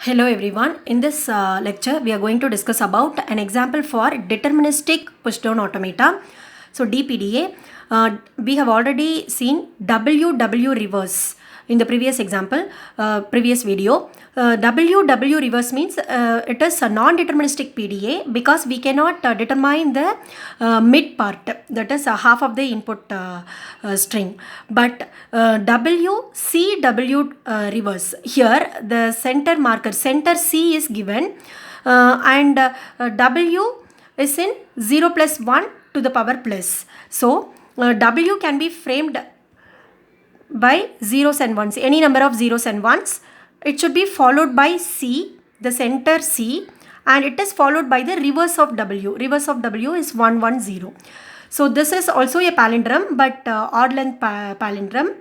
Hello everyone. In this lecture, we are going to discuss about an example for deterministic pushdown automata. So DPDA, we have already seen WW reverse in the previous example, previous video. WW reverse means it is a non-deterministic PDA because we cannot determine the mid part, that is half of the input string. But WCW reverse, here the center marker, center C is given and W is in 0 plus 1 to the power plus. So W can be framed by zeros and ones, any number of zeros and ones. It should be followed by C, the center C, and it is followed by the reverse of W. Reverse of W is 110. So this is also a palindrome, but odd length palindrome.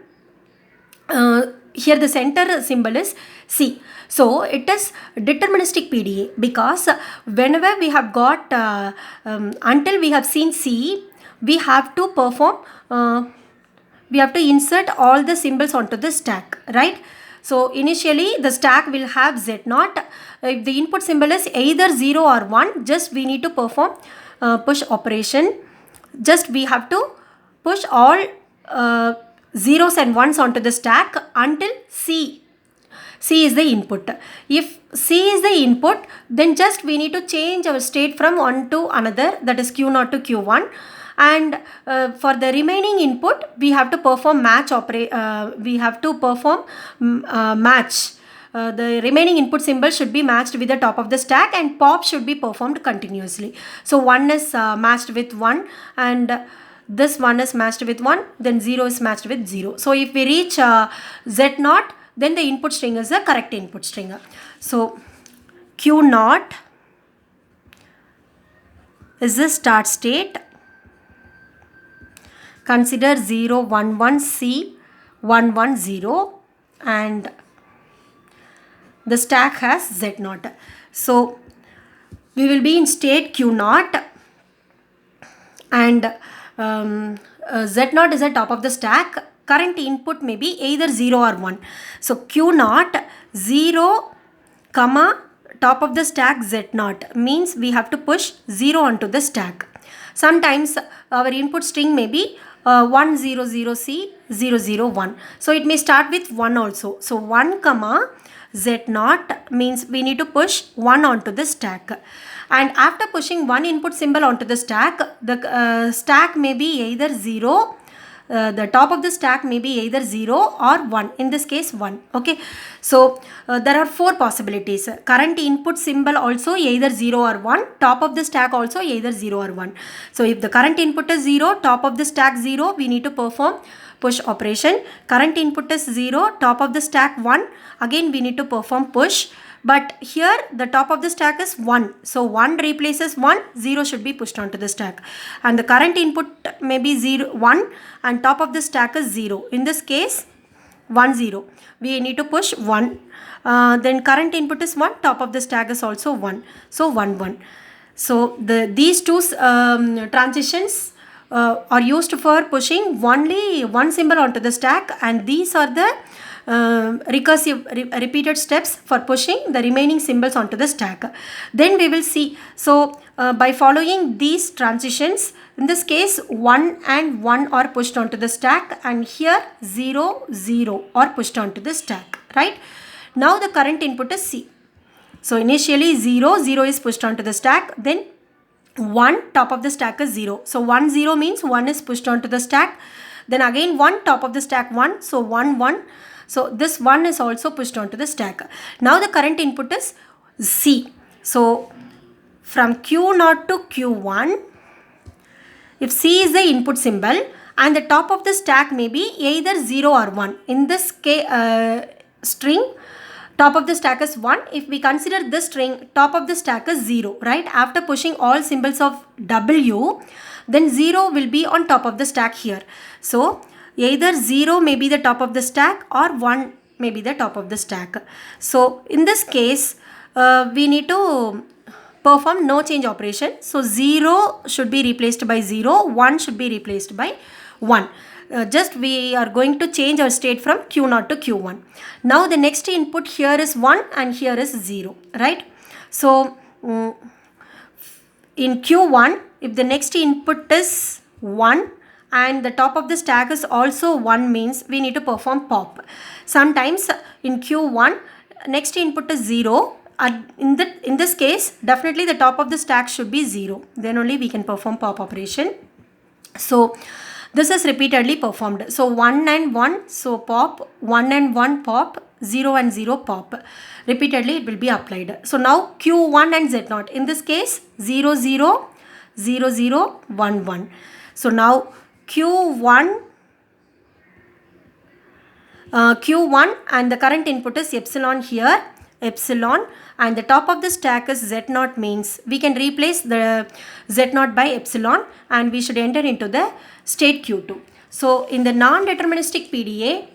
Here the center symbol is C. So it is deterministic PDA because whenever we have got until we have seen C, we have to perform we have to insert all the symbols onto the stack, right? So initially the stack will have Z0. If the input symbol is either 0 or 1, just we need to perform push operation. Just we have to push all zeros and ones onto the stack until C is the input. If C is the input, then just we need to change our state from one to another, that is Q0 to Q1. And for the remaining input, we have to perform match match. The remaining input symbol should be matched with the top of the stack and pop should be performed continuously. So 1 is matched with 1 and this 1 is matched with 1, then 0 is matched with 0. So if we reach Z0, then the input string is the correct input string. So Q0 is the start state. Consider 0, 1, 1, C, 1, 1, 0 and the stack has Z0. So we will be in state Q0 and Z0 is the top of the stack. Current input may be either 0 or 1. So Q0, 0, comma, top of the stack Z0 means we have to push 0 onto the stack. Sometimes our input string may be 100C 001. So it may start with 1 also. So 1 comma Z0 means we need to push 1 onto the stack. And after pushing one input symbol onto the stack, the stack may be either 0. The top of the stack may be either 0 or 1, in this case 1. Okay, so there are 4 possibilities. Current input symbol also either 0 or 1, top of the stack also either 0 or 1. So if the current input is 0, top of the stack 0, we need to perform push operation. Current input is 0, top of the stack 1, again we need to perform push. But here the top of the stack is 1. So 1 replaces 1, 0 should be pushed onto the stack. And the current input may be 0, 1 and top of the stack is 0. In this case 1, 0. We need to push 1. Then current input is 1, top of the stack is also 1. So 1, 1. So these two transitions are used for pushing only one symbol onto the stack, and these are the recursive repeated steps for pushing the remaining symbols onto the stack. Then we will see. So by following these transitions, in this case 1 and 1 are pushed onto the stack and here 0, 0 are pushed onto the stack, right? Now the current input is C. So initially 0, 0 is pushed onto the stack, then 1, top of the stack is 0. So 1, 0 means 1 is pushed onto the stack. Then again 1, top of the stack 1. So 1, 1. So this 1 is also pushed onto the stack. Now the current input is C. So from Q0 to Q1, if C is the input symbol and the top of the stack may be either 0 or 1. In this string, top of the stack is 1. If we consider this string, top of the stack is 0, right? After pushing all symbols of W, then 0 will be on top of the stack here. So either 0 may be the top of the stack or 1 may be the top of the stack. So in this case, we need to perform no change operation. So 0 should be replaced by 0, 1 should be replaced by 1. just we are going to change our state from Q0 to Q1. Now the next input here is 1 and here is 0, right? So in Q1, if the next input is 1 and the top of the stack is also 1, means we need to perform pop. Sometimes in Q1, next input is 0. In this case, definitely the top of the stack should be 0. Then only we can perform pop operation. So this is repeatedly performed. So 1 and 1, so pop, 1 and 1 pop, 0 and 0 pop. Repeatedly it will be applied. So now Q1 and Z0. In this case 0 0 0 0 1 1. So now Q1 and the current input is epsilon here, epsilon, and the top of the stack is Z0, means we can replace the Z0 by epsilon and we should enter into the state Q2. So in the non-deterministic PDA,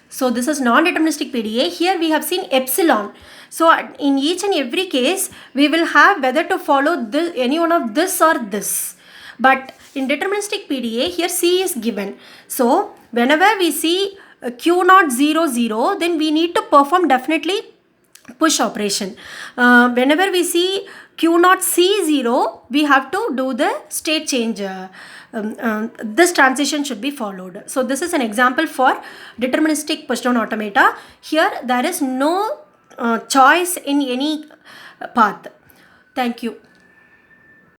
so this is non-deterministic PDA. Here we have seen epsilon. So in each and every case, we will have whether to follow this, any one of this or this. But in deterministic PDA, here C is given. So whenever we see Q0 0 0, then we need to perform definitely push operation. Whenever we see Q0 C 0, we have to do the state change. This transition should be followed. So this is an example for deterministic pushdown automata. Here there is no choice in any path. Thank you.